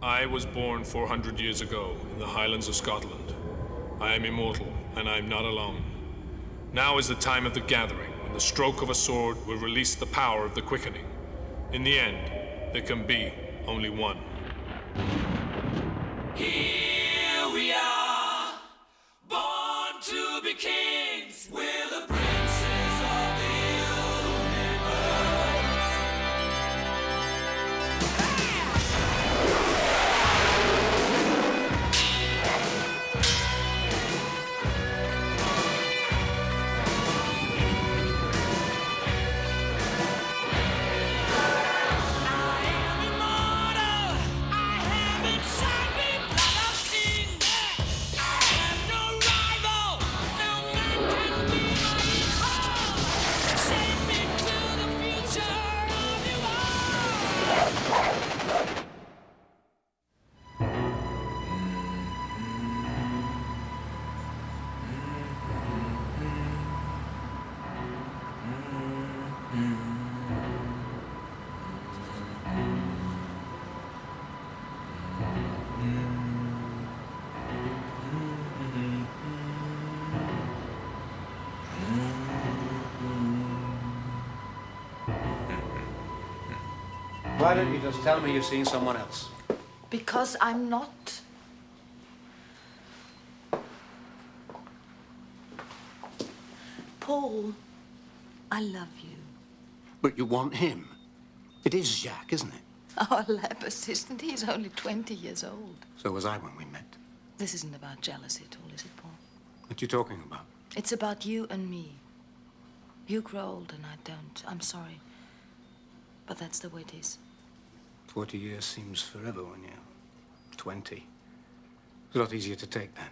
I was born 400 years ago in the Highlands of Scotland. I am immortal, and I am not alone. Now is the time of the gathering, when the stroke of a sword will release the power of the quickening. In the end, there can be only one. Here we are, born to be kings. We're the princes of the Why don't you just tell me you've seen someone else? Because I'm not. Paul, I love you. But you want him. It is Jacques, isn't it? Our lab assistant, he's only 20 years old. So was I when we met. This isn't about jealousy at all, is it, Paul? What are you talking about? It's about you and me. You grow old and I don't. I'm sorry. But that's the way it is. 40 years seems forever when you're 20. It's a lot easier to take then.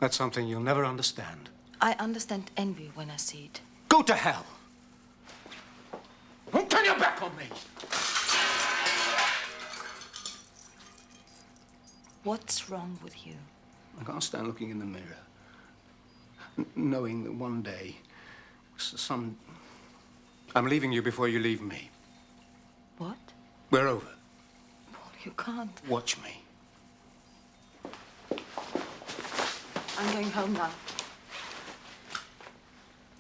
That's something you'll never understand. I understand envy when I see it. Go to hell! Don't turn your back on me! What's wrong with you? I can't stand looking in the mirror, knowing that one day, I'm leaving you before you leave me. What? We're over. Paul, you can't. Watch me. I'm going home now.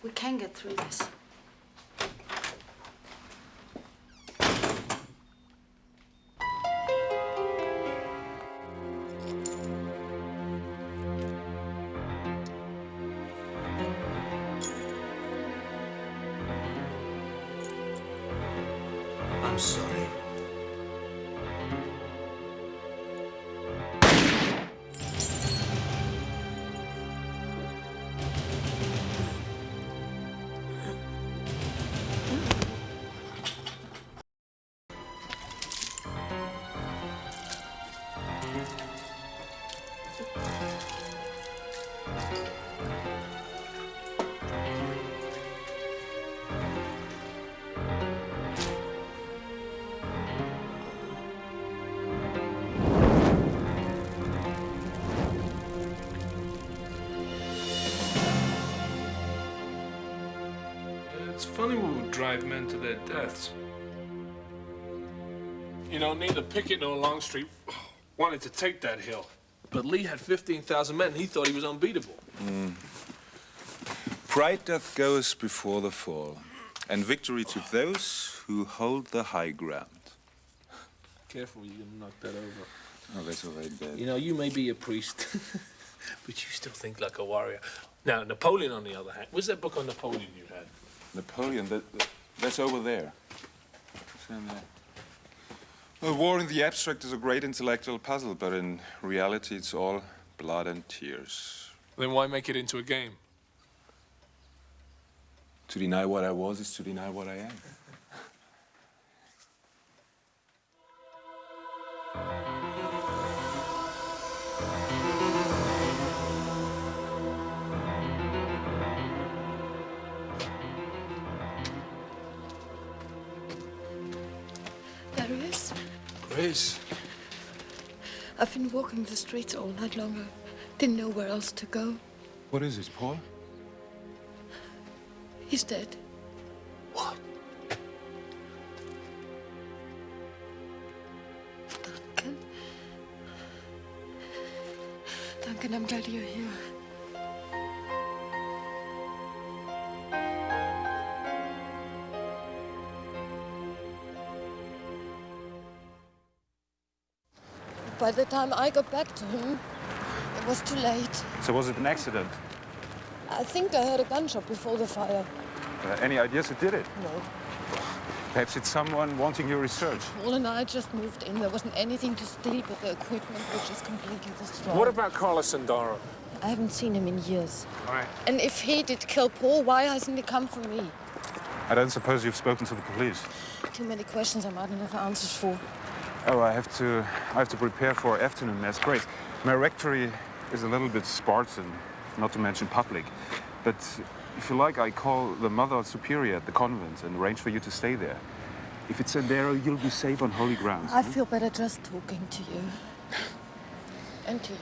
We can get through this. I'm sorry. It's funny what would drive men to their deaths. You know, neither Pickett nor Longstreet wanted to take that hill. But Lee had 15,000 men, and he thought he was unbeatable. Pride doth goes before the fall, and victory to those who hold the high ground. Careful, you're gonna knock that over. Oh, that's already bad. You know, you may be a priest, but you still think like a warrior. Now, Napoleon, on the other hand, where's that book on Napoleon you had? Napoleon, that's over there. It's in there. Well, war in the abstract is a great intellectual puzzle, but in reality, it's all blood and tears. Then why make it into a game? To deny what I was is to deny what I am. Grace. I've been walking the streets all night long. I didn't know where else to go. What is it, Paul? He's dead. What? Duncan? Duncan, I'm glad you're here. By the time I got back to him, it was too late. So was it an accident? I think I heard a gunshot before the fire. Any ideas who did it? No. Perhaps it's someone wanting your research. Paul and I just moved in. There wasn't anything to steal but the equipment, which is completely destroyed. What about Carlo Sendaro? I haven't seen him in years. All right. And if he did kill Paul, why hasn't he come for me? I don't suppose you've spoken to the police. Too many questions I might not have answers for. Oh, I have to prepare for afternoon mass. Great. My rectory is a little bit Spartan, not to mention public. But if you like, I call the Mother Superior at the convent and arrange for you to stay there. If it's Sendero, you'll be safe on holy grounds. I feel better just talking to you. And to you.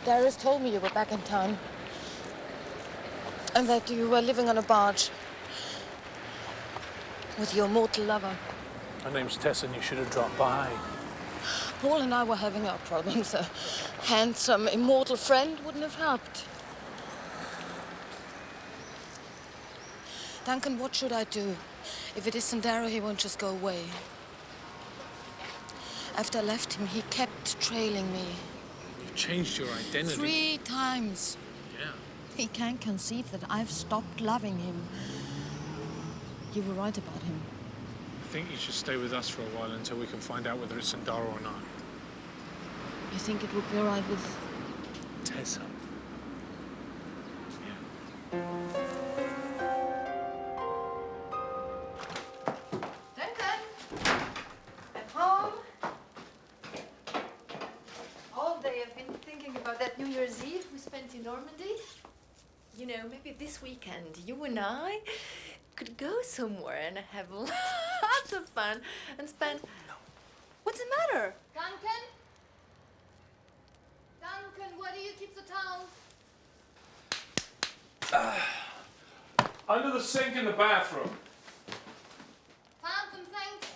Darius told me you were back in town. And that you were living on a barge. With your mortal lover. My name's Tess, and you should have dropped by. Paul and I were having our problems. A handsome, immortal friend wouldn't have helped. Duncan, what should I do? If it is Sendaro, he won't just go away. After I left him, he kept trailing me. You changed your identity. 3 times. Yeah. He can't conceive that I've stopped loving him. You were right about him. I think you should stay with us for a while until we can find out whether it's Sendaro or not. You think it would be all right with... Tessa. Yeah. Duncan! At home? All day I've been thinking about that New Year's Eve we spent in Normandy. You know, maybe this weekend you and I could go somewhere and have lots of fun and spend... No. What's the matter? Duncan? Duncan, where do you keep the towels? Under the sink in the bathroom. Found them, thanks.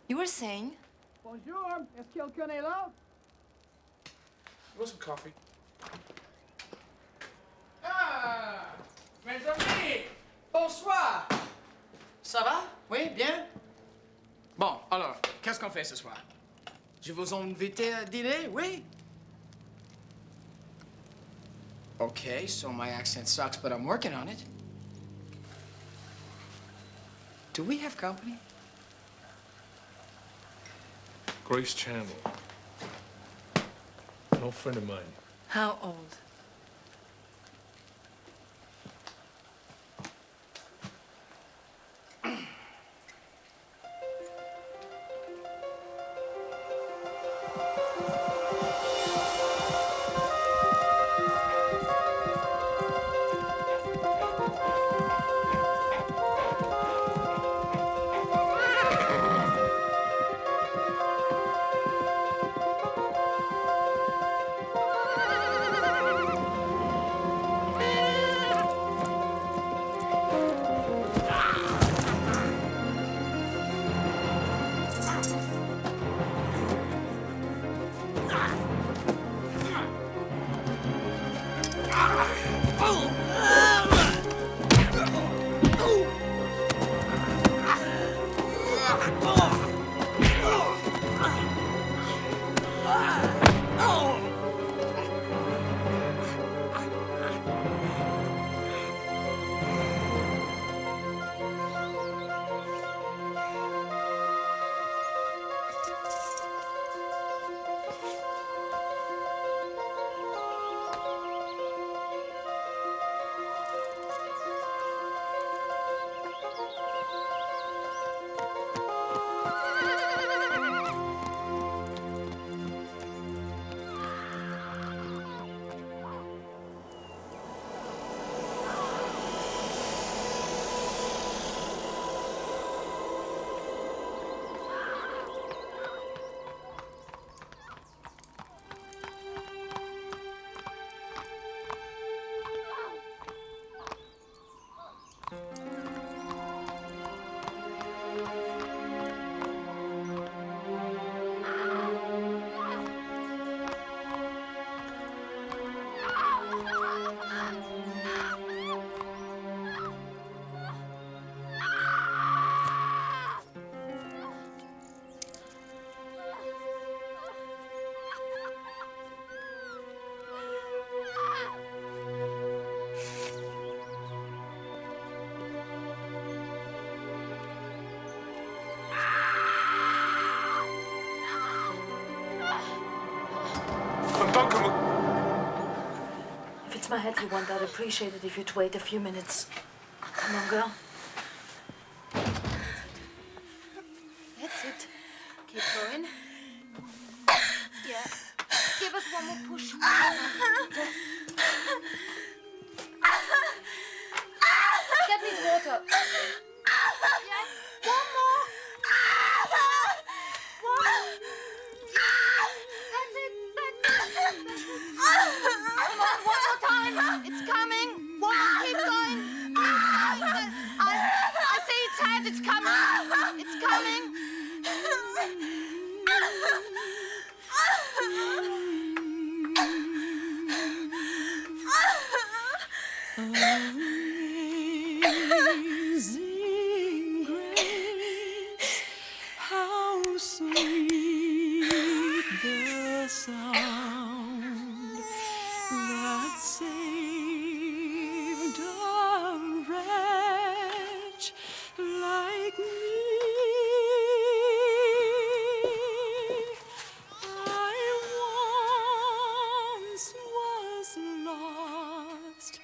You were saying? Bonjour, est-ce que quelqu'un est là? Want some coffee? Ah, mes amis, bonsoir. Ça va? Oui, bien? Bon, alors, qu'est-ce qu'on fait ce soir? Je vous invite à dîner, oui? Okay, so my accent sucks, but I'm working on it. Do we have company? Grace Chandel. An old friend of mine. How old? hurts my head, you want. I'd appreciate it if you'd wait a few minutes. Come on, girl. That's it. Keep going. Yeah. Give us one more push. Get me water. Yes. One more. One. That's it. Come on, one more time. It's coming. One. Keep going. I see its head. It's coming. It's coming. Amazing grace, how sweet the sound that saved a wretch like me. I once was lost,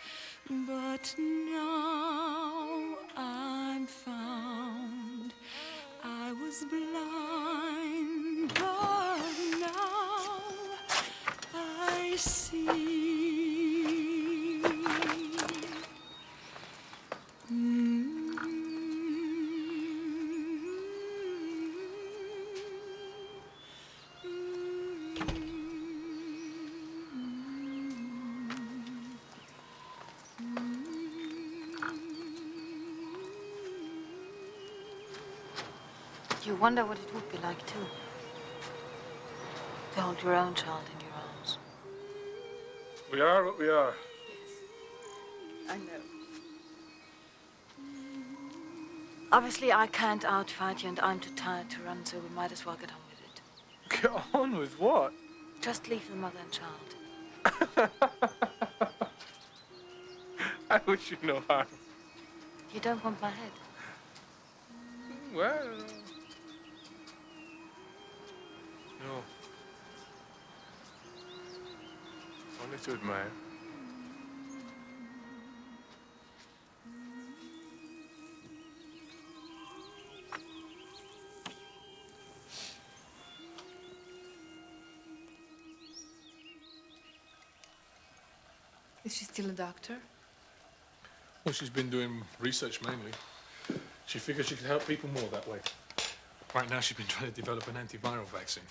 but now I'm found. I was blind, but now I see. You wonder what it would be like, too. To hold your own child in your arms. We are what we are. I know. Obviously, I can't outfight you, and I'm too tired to run, so we might as well get on with it. Get on with what? Just leave the mother and child. I wish you no harm. You don't want my head. Well, no. Only to admire. Is she still a doctor? Well, she's been doing research mainly. She figured she could help people more that way. Right now, she's been trying to develop an antiviral vaccine.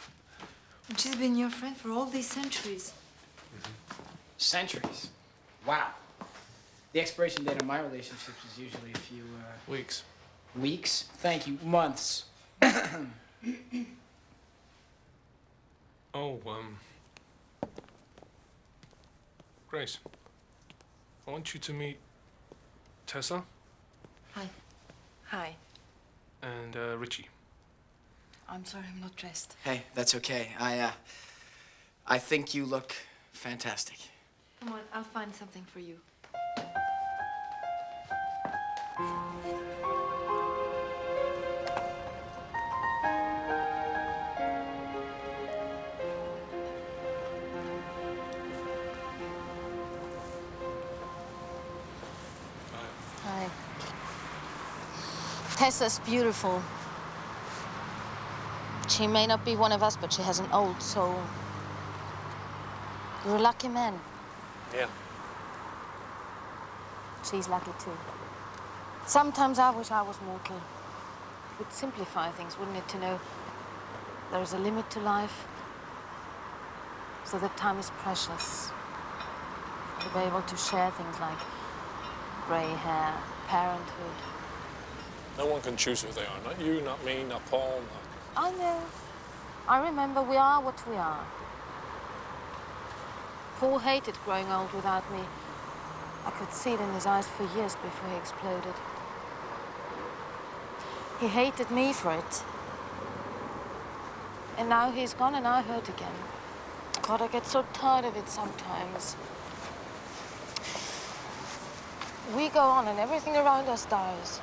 And she's been your friend for all these centuries. Centuries. Wow. The expiration date on my relationships is usually a few, Weeks. weeks. Thank you. Months. Oh, Grace, I want you to meet Tessa Hi. Hi. and Richie. I'm sorry, I'm not dressed. Hey, that's okay. I think you look fantastic. Come on, I'll find something for you. Hi. Tessa's beautiful. She may not be one of us, but she has an old soul. You're a lucky man. Yeah. She's lucky too. Sometimes I wish I was mortal. It would simplify things, wouldn't it, to know there's a limit to life, so that time is precious. To be able to share things like gray hair, parenthood. No one can choose who they are. Not you, not me, not Paul, not... I know. I remember we are what we are. Paul hated growing old without me. I could see it in his eyes for years before he exploded. He hated me for it. And now he's gone and I hurt again. God, I get so tired of it sometimes. We go on and everything around us dies.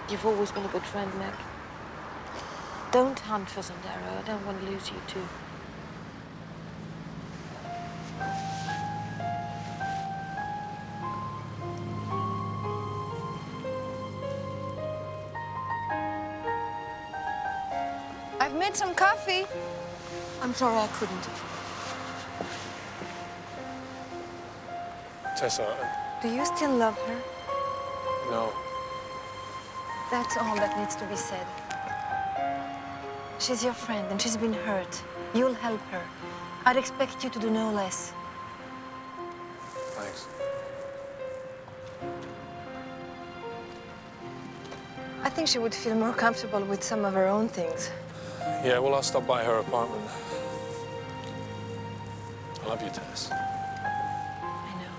You've always been a good friend, Nick. Don't hunt for Sendaro. I don't want to lose you too. I've made some coffee. I'm sorry I couldn't. Tessa, Do you still love her? no. That's all that needs to be said. She's your friend and she's been hurt. You'll help her. I'd expect you to do no less. Thanks. I think she would feel more comfortable with some of her own things. Yeah, well, I'll stop by her apartment. I love you, Tess. I know.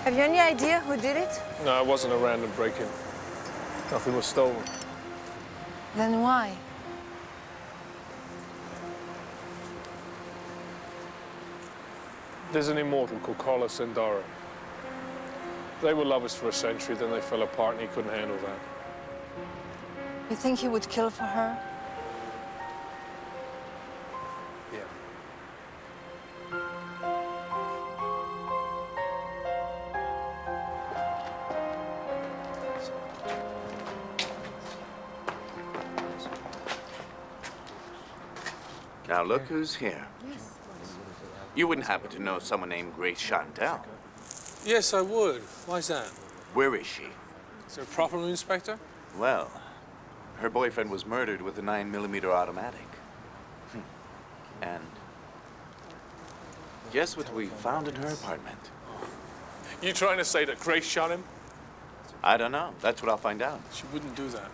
Have you any idea who did it? No, it wasn't a random break-in. Nothing was stolen. Then why? There's an immortal called Carlo Sendaro. They were lovers for a century, then they fell apart and he couldn't handle that. You think he would kill for her? Yeah. Now look who's here. Yes. You wouldn't happen to know someone named Grace Chandel? Yes, I would. Why's that? Where is she? Is there a problem, Inspector? Well, her boyfriend was murdered with a 9mm automatic. And guess what we found in her apartment? You trying to say that Grace shot him? I don't know. That's what I'll find out. She wouldn't do that.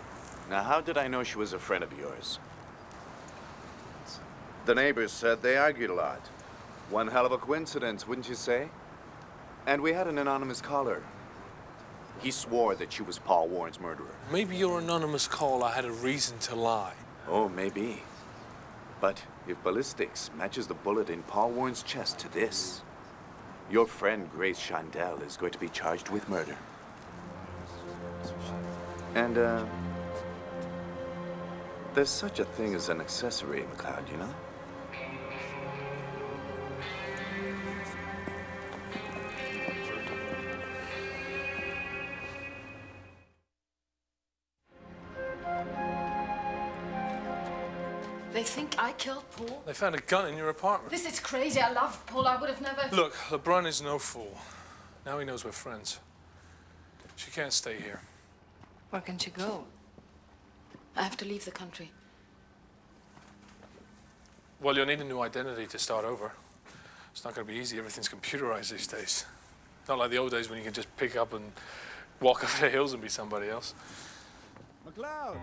Now, how did I know she was a friend of yours? The neighbors said they argued a lot. One hell of a coincidence, wouldn't you say? And we had an anonymous caller. He swore that she was Paul Warren's murderer. Maybe your anonymous caller had a reason to lie. Oh, maybe. But if ballistics matches the bullet in Paul Warren's chest to this, your friend Grace Chandel is going to be charged with murder. And, there's such a thing as an accessory, McLeod, you know? They think I killed Paul? They found a gun in your apartment. This is crazy. I love Paul. I would have never... Look, LeBron is no fool. Now he knows we're friends. She can't stay here. Where can she go? I have to leave the country. Well, you'll need a new identity to start over. It's not going to be easy. Everything's computerized these days. Not like the old days when you could just pick up and walk over the hills and be somebody else. McLeod!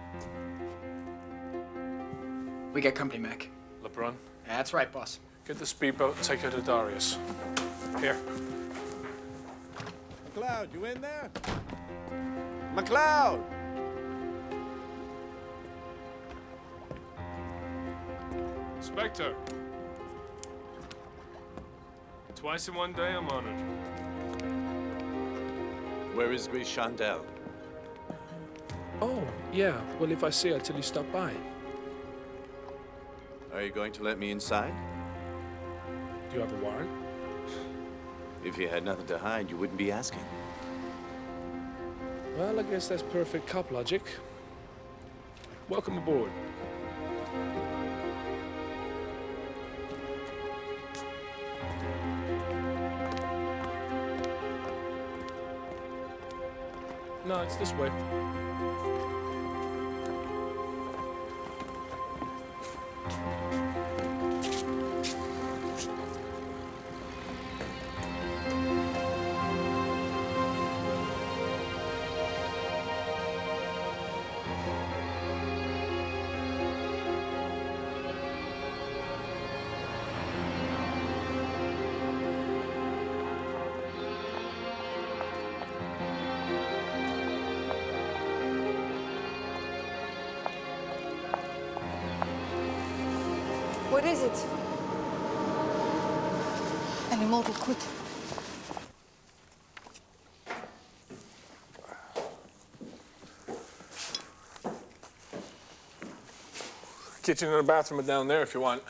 We get company, Mac. LeBron, That's right, boss. get the speedboat and take her to Darius. Here. McLeod, you in there? McLeod! Inspector. Twice in one day, I'm honored. Where is Grace Chandel? Oh, yeah. Well, if I see her till you stop by. Are you going to let me inside? Do you have a warrant? If you had nothing to hide, you wouldn't be asking. Well, I guess that's perfect cop logic. Welcome aboard. No, it's this way. What is it? An immortal quit. Kitchen and the bathroom are down there if you want.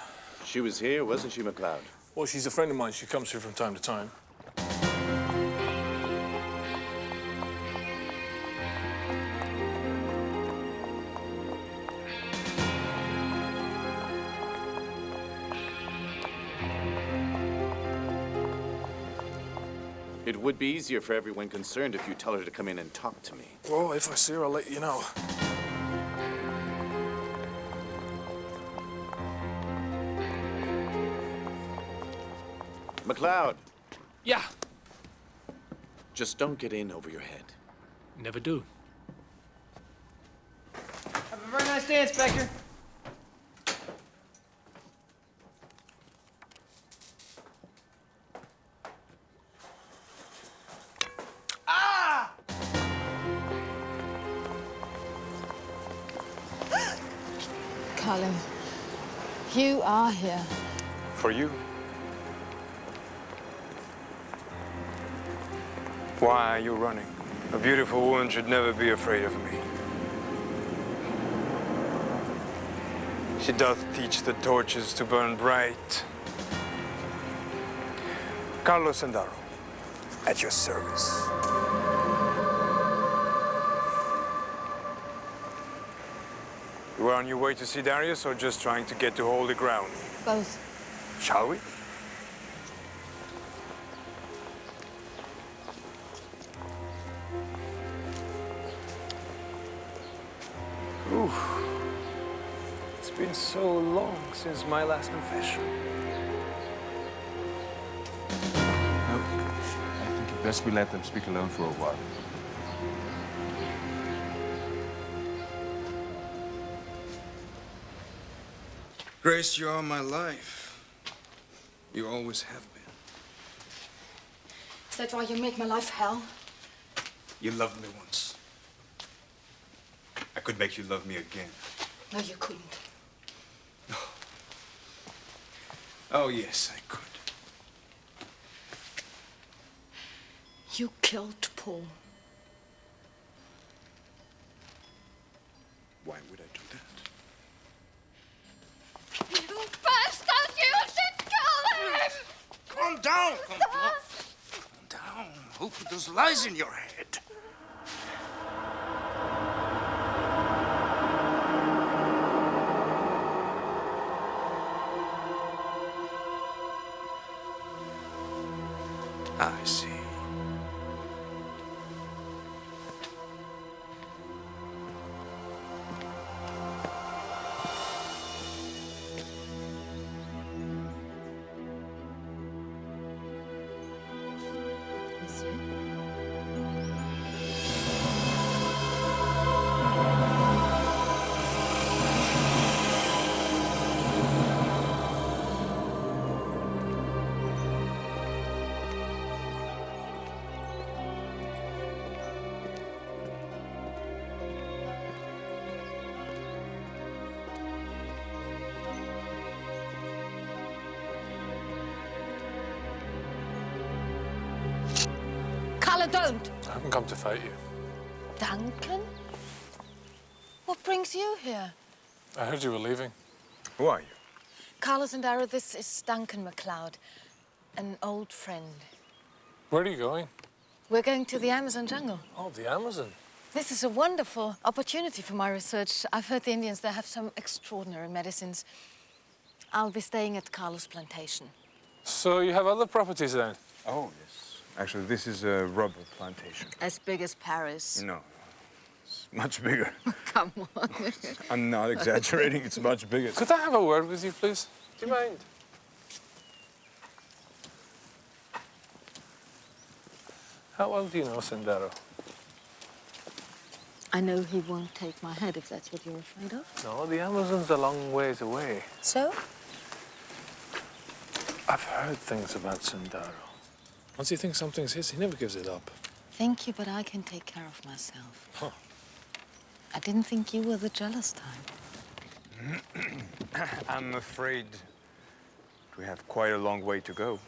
She was here, wasn't she, McLeod? Well, she's a friend of mine. She comes here from time to time. It would be easier for everyone concerned if you tell her to come in and talk to me. Well, if I see her, I'll let you know. McLeod, Yeah. just don't get in over your head. Never do. Have a very nice day, Inspector. Carlo, you are here. For you. Why are you running? A beautiful woman should never be afraid of me. She doth teach the torches to burn bright. Carlo Sendaro, at your service. You were on your way to see Darius or just trying to get to hold the ground? Both. Shall we? Ooh. It's been so long since my last confession. No, I think it's best we let them speak alone for a while. Grace, you are my life. You always have been. Is that why you make my life hell? You loved me once. I could make you love me again. No, you couldn't. Oh, yes, I could. You killed Paul. Why would I do that? You bastard! You should kill him! Calm down! Calm down! Calm down. Who put those lies in your head? I see. Carlo, don't! I haven't come to fight you. Duncan? What brings you here? I heard you were leaving. Who are you? Carlo Sendaro, this is Duncan MacLeod, an old friend. Where are you going? We're going to the Amazon jungle. Oh, the Amazon. This is a wonderful opportunity for my research. I've heard the Indians, they have some extraordinary medicines. I'll be staying at Carlo's plantation. So you have other properties then? Oh, yes. Actually, this is a rubber plantation. As big as Paris. No, it's much bigger. Come on. I'm not exaggerating, it's much bigger. Could I have a word with you, please? Do you mind? How well do you know Sendaro? I know he won't take my head if that's what you're afraid of. No, the Amazon's a long ways away. So? I've heard things about Sendaro. Once he thinks something's his, he never gives it up. Thank you, but I can take care of myself. Huh. I didn't think you were the jealous type. I'm afraid we have quite a long way to go.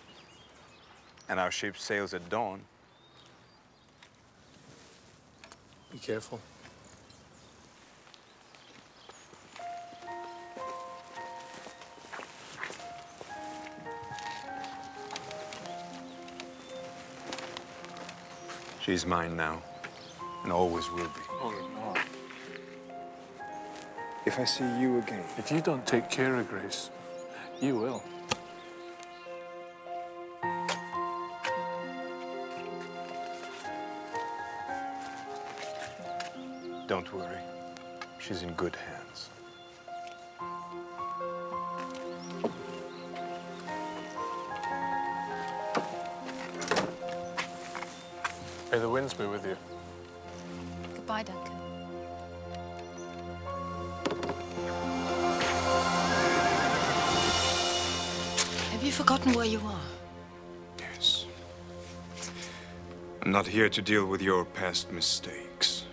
And our ship sails at dawn. Be careful. She's mine now, and always will be. Oh, no. If I see you again... If you don't take care of Grace, you will. Don't worry. She's in good hands. May the winds be with you. Goodbye, Duncan. Have you forgotten where you are? Yes. I'm not here to deal with your past mistakes.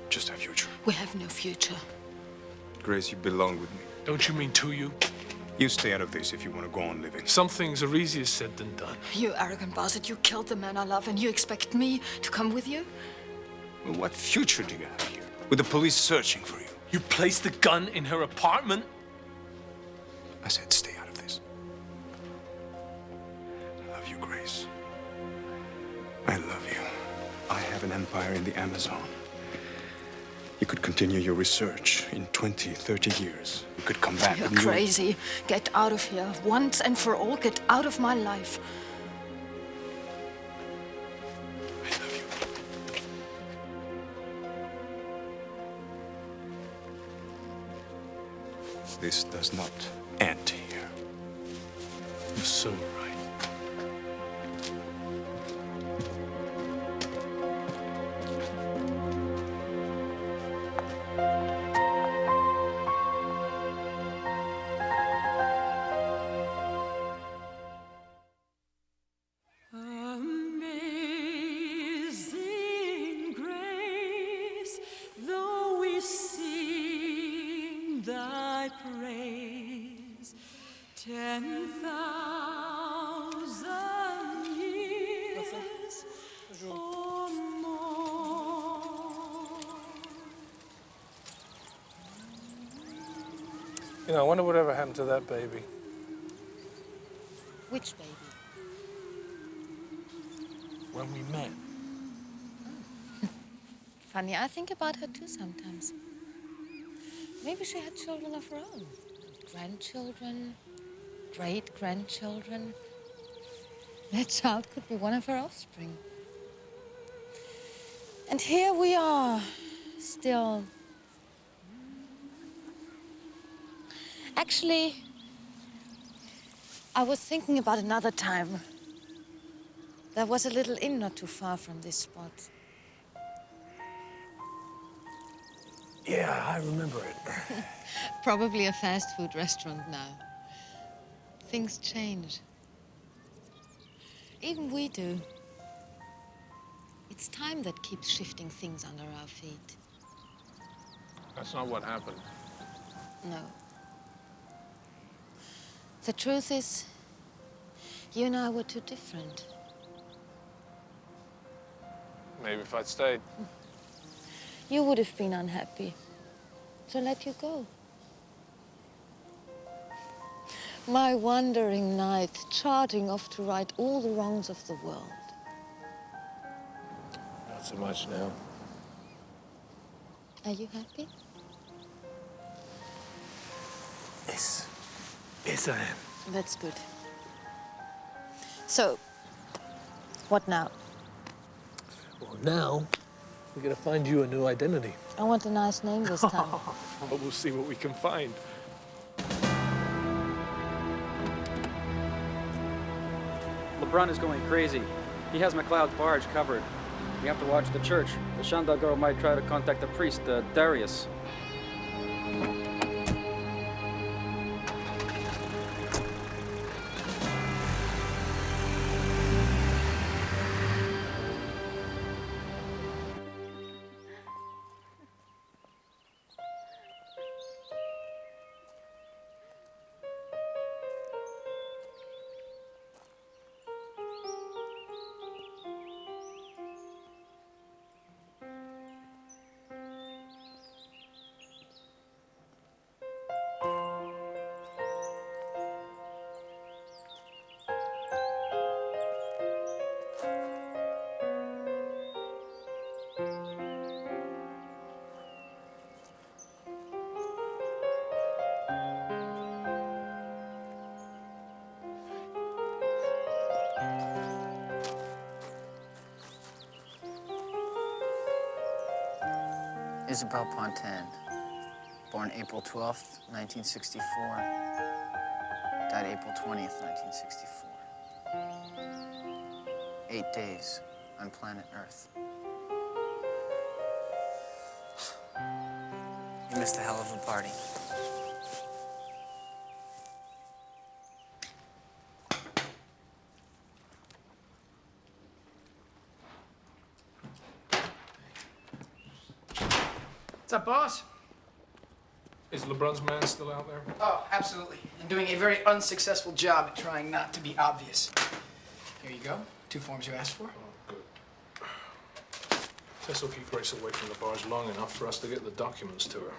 Just our future. We have no future. Grace, you belong with me. Don't you mean to you? You stay out of this if you want to go on living. Some things are easier said than done. You arrogant bastard, you killed the man I love, and you expect me to come with you? Well, what future do you have here? With the police searching for you? You placed the gun in her apartment? I said stay out of this. I love you, Grace. I love you. I have an empire in the Amazon. You could continue your research in 20, 30 years. You could come back You're and you... crazy. Get out of here. Once and for all, get out of my life. I love you. This does not end here. You're so right. Amazing grace, though we sing thy praise 10,000 years or more. You know, I wonder whatever happened to that baby. Which baby? When we met. Funny, I think about her too sometimes. Maybe she had children of her own. Grandchildren, great-grandchildren. That child could be one of her offspring. And here we are, still. Actually, I was thinking about another time. There was a little inn not too far from this spot. Yeah, I remember it. Probably a fast food restaurant now. Things change. Even we do. It's time that keeps shifting things under our feet. That's not what happened. No. The truth is, you and I were too different. Maybe if I'd stayed. You would have been unhappy. So let you go. My wandering knight, charging off to right all the wrongs of the world. Not so much now. Are you happy? Yes. Yes, I am. That's good. So, what now? Well, now, we're gonna find you a new identity. I want a nice name this time. But we'll see what we can find. LeBrun is going crazy. He has McLeod's barge covered. We have to watch the church. The Chandel girl might try to contact the priest, Darius. Isabel Pontin, born April 12th, 1964, died April 20th, 1964. 8 days on planet Earth. You missed a hell of a party. What's up, boss? Is LeBron's man still out there? Oh, absolutely. And doing a very unsuccessful job at trying not to be obvious. Here you go. 2 forms you asked for. Oh, good. This will keep Grace away from the bars long enough for us to get the documents to her.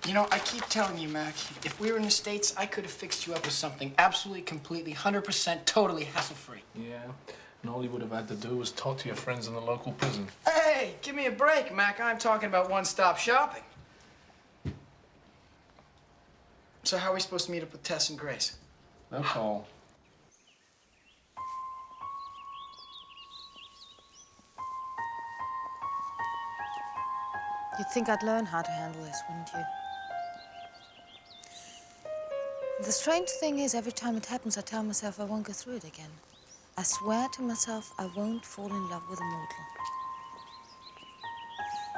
You know, I keep telling you, Mac, if we were in the States, I could have fixed you up with something absolutely, completely, 100%, totally hassle-free. Yeah, and all you would have had to do was talk to your friends in the local prison. Hey, give me a break, Mac. I'm talking about one-stop shopping. So how are we supposed to meet up with Tess and Grace? No call. You'd think I'd learn how to handle this, wouldn't you? The strange thing is, every time it happens, I tell myself I won't go through it again. I swear to myself I won't fall in love with a mortal.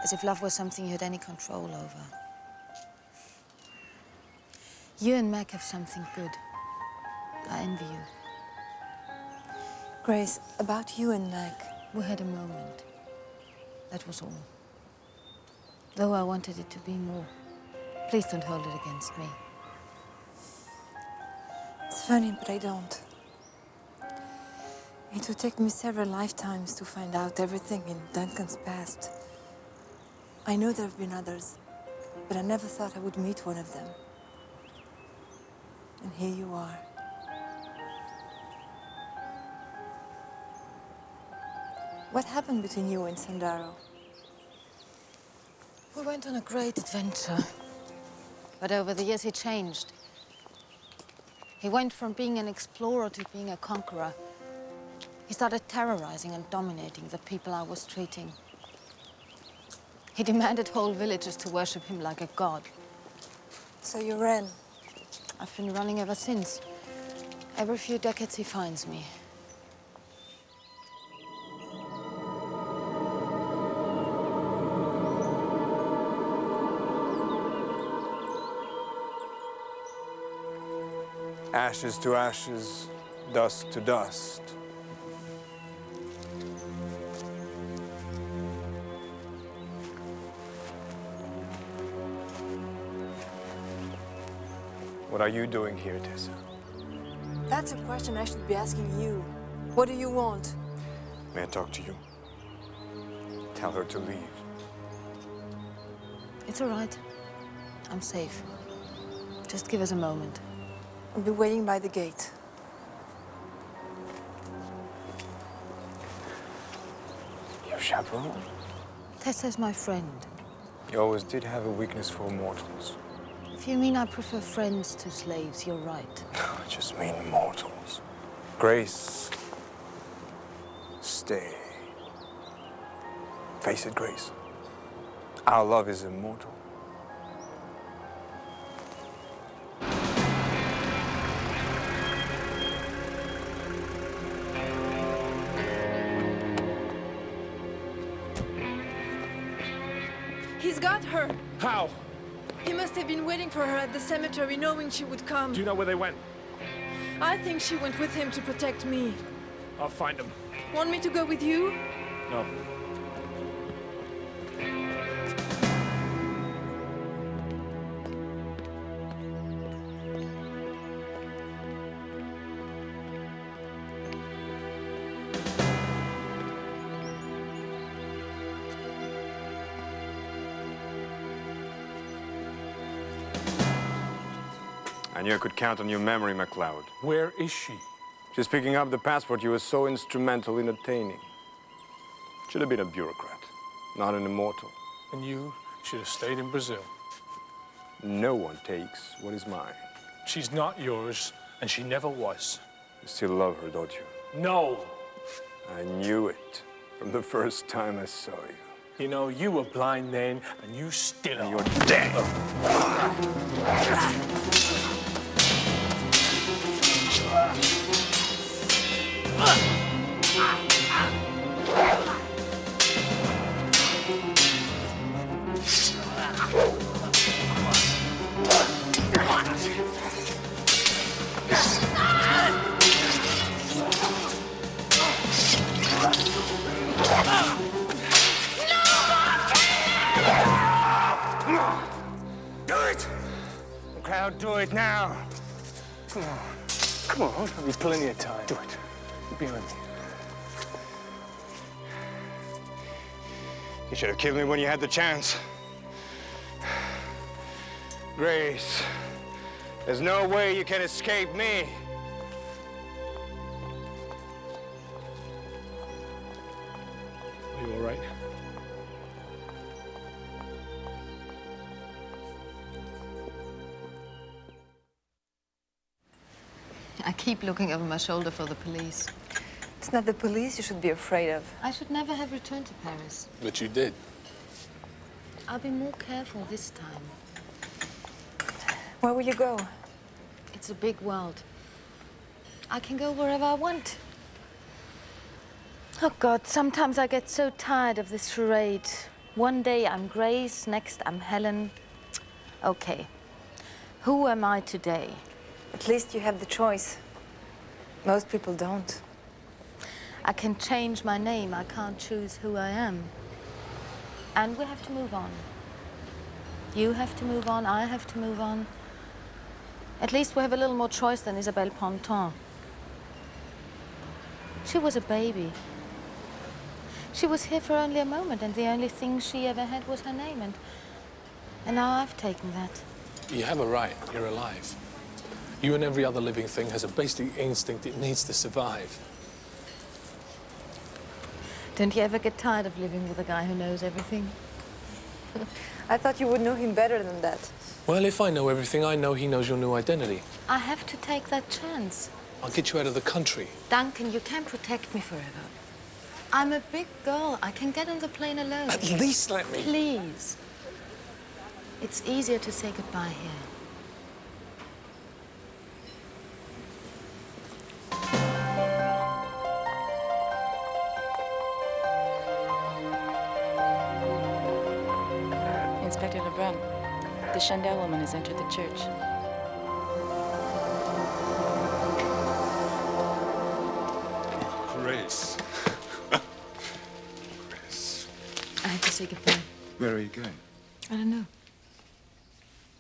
As if love was something you had any control over. You and Mac have something good. I envy you. Grace, about you and Mac. We had a moment. That was all. Though I wanted it to be more. Please don't hold it against me. It's funny, but I don't. It would take me several lifetimes to find out everything in Duncan's past. I know there have been others, but I never thought I would meet one of them. And here you are. What happened between you and Sendaro? We went on a great adventure. But over the years, he changed. He went from being an explorer to being a conqueror. He started terrorizing and dominating the people I was treating. He demanded whole villages to worship him like a god. So you ran? I've been running ever since. Every few decades, he finds me. Ashes to ashes, dust to dust. What are you doing here, Tessa? That's a question I should be asking you. What do you want? May I talk to you? Tell her to leave. It's all right. I'm safe. Just give us a moment. I'll be waiting by the gate. Your chaperone? Tessa's my friend. You always did have a weakness for mortals. If you mean I prefer friends to slaves, you're right. I just mean mortals. Grace. Stay. Face it, Grace. Our love is immortal. He's got her. How? He must have been waiting for her at the cemetery, knowing she would come. Do you know where they went? I think she went with him to protect me. I'll find them. Want me to go with you? No. I knew I could count on your memory, MacLeod. Where is she? She's picking up the passport you were so instrumental in obtaining. Should have been a bureaucrat, not an immortal. And you should have stayed in Brazil. No one takes what is mine. She's not yours, and she never was. You still love her, don't you? No. I knew it from the first time I saw you. You know, you were blind then, and you still are. You're dead. Do it! Crowd, do it now. Come on. Come on. There'll be plenty of time. Do it. Be with me. You should have killed me when you had the chance. Grace, there's no way you can escape me. Are you all right? I keep looking over my shoulder for the police. It's not the police you should be afraid of. I should never have returned to Paris. But you did. I'll be more careful this time. Where will you go? It's a big world. I can go wherever I want. Oh, God, sometimes I get so tired of this charade. One day I'm Grace, next I'm Helen. Okay, who am I today? At least you have the choice. Most people don't. I can change my name. I can't choose who I am. And we have to move on. You have to move on. I have to move on. At least we have a little more choice than Isabelle Ponton. She was a baby. She was here for only a moment, and the only thing she ever had was her name, and now I've taken that. You have a right. You're alive. You and every other living thing has a basic instinct it needs to survive. Don't you ever get tired of living with a guy who knows everything? I thought you would know him better than that. Well, if I know everything, I know he knows your new identity. I have to take that chance. I'll get you out of the country. Duncan, you can't protect me forever. I'm a big girl. I can get on the plane alone. At least let me. Please. It's easier to say goodbye here. Inspector Lebrun, the Chandel woman has entered the church. Grace. I have to say goodbye. Where are you going? I don't know.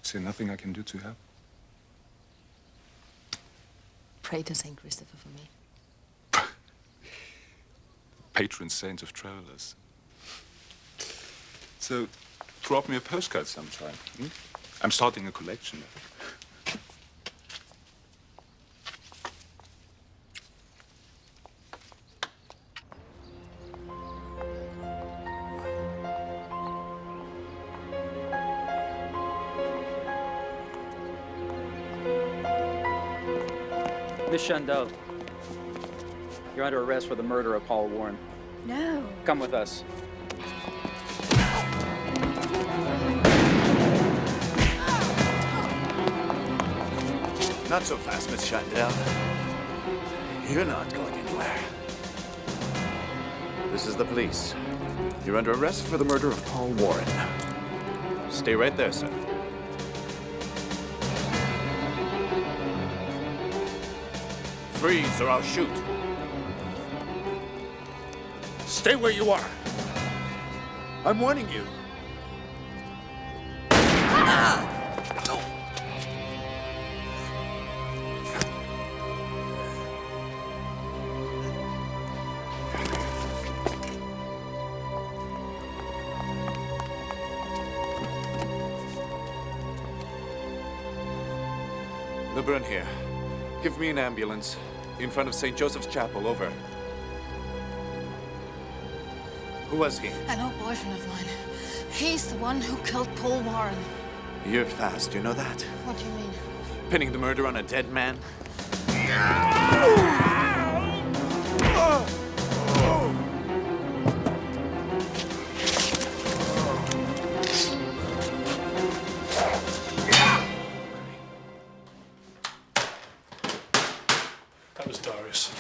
Is there nothing I can do to help? Pray to St. Christopher for me. Patron saint of travelers. So, drop me a postcard sometime. I'm starting a collection. Miss Chandel, you're under arrest for the murder of Paul Warren. No. Come with us. Not so fast, Miss Chandel. You're not going anywhere. This is the police. You're under arrest for the murder of Paul Warren. Stay right there, sir. Freeze or I'll shoot. Stay where you are. I'm warning you. Lebrun here. Give me an ambulance. In front of St. Joseph's Chapel, over. Who was he? An old boyfriend of mine. He's the one who killed Paul Warren. You're fast, you know that? What do you mean? Pinning the murder on a dead man?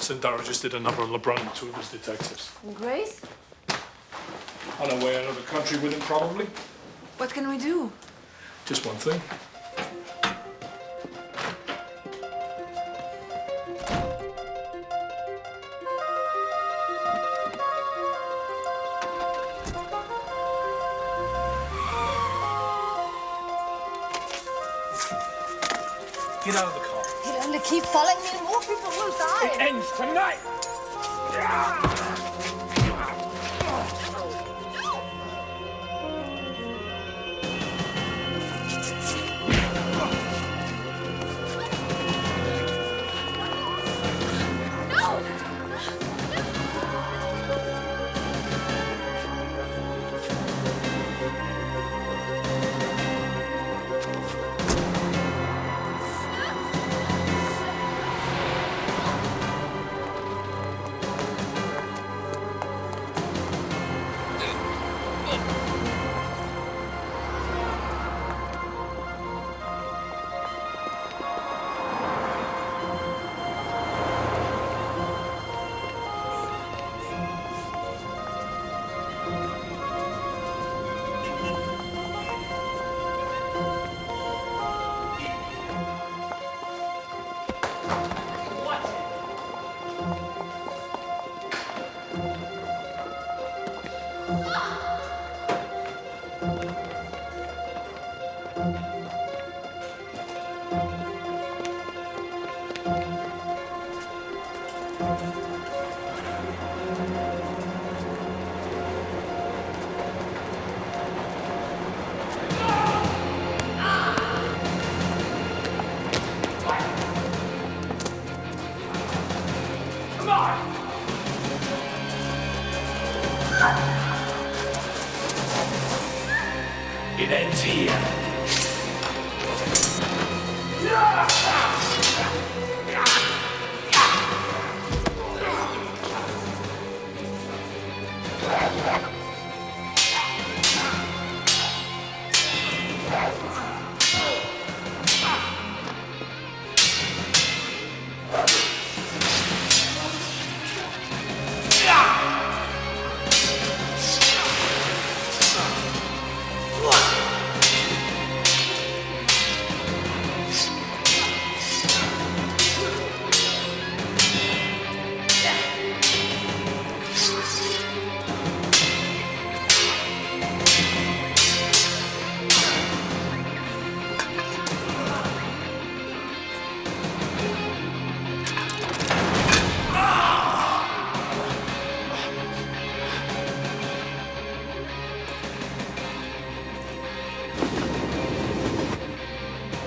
Sendaro just did a number on LeBron and 2 of his detectives. And Grace? On our way out of the country with him, probably. What can we do? Just one thing. Get out of the car. He'll only keep following me and more people will die. It ends tonight. It ends here.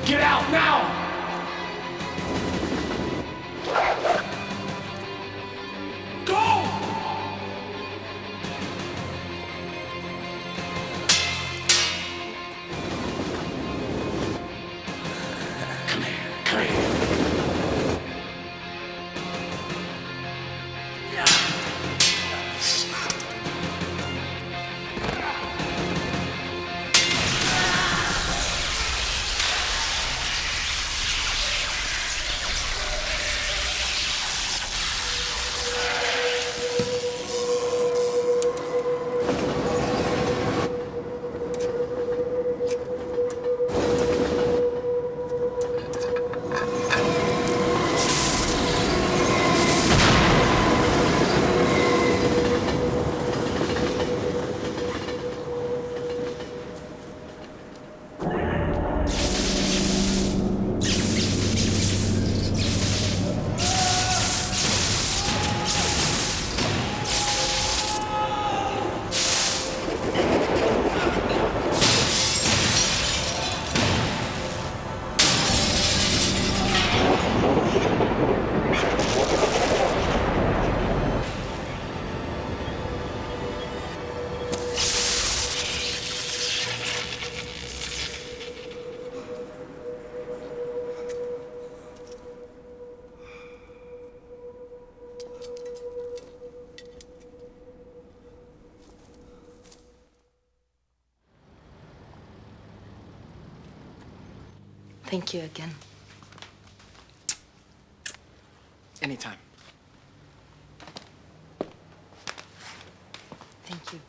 Get out now! Go! Come here, come here. Thank you again. Anytime. Thank you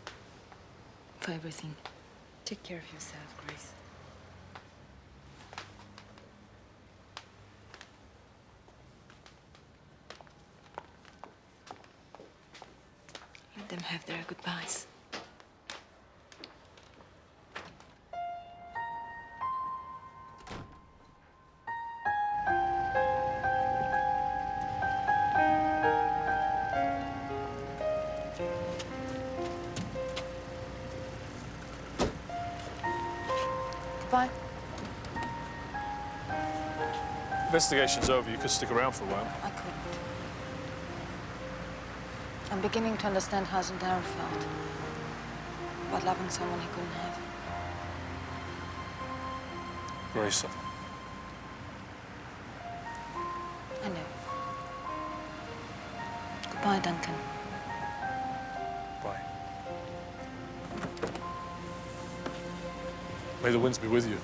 for everything. Take care of yourself, Grace. Let them have their goodbyes. Goodbye. Investigation's over. You could stick around for a while. I couldn't. I'm beginning to understand how Sendaro felt about loving someone he couldn't have. Very so. I know. Goodbye, Duncan. Bye. May the winds be with you.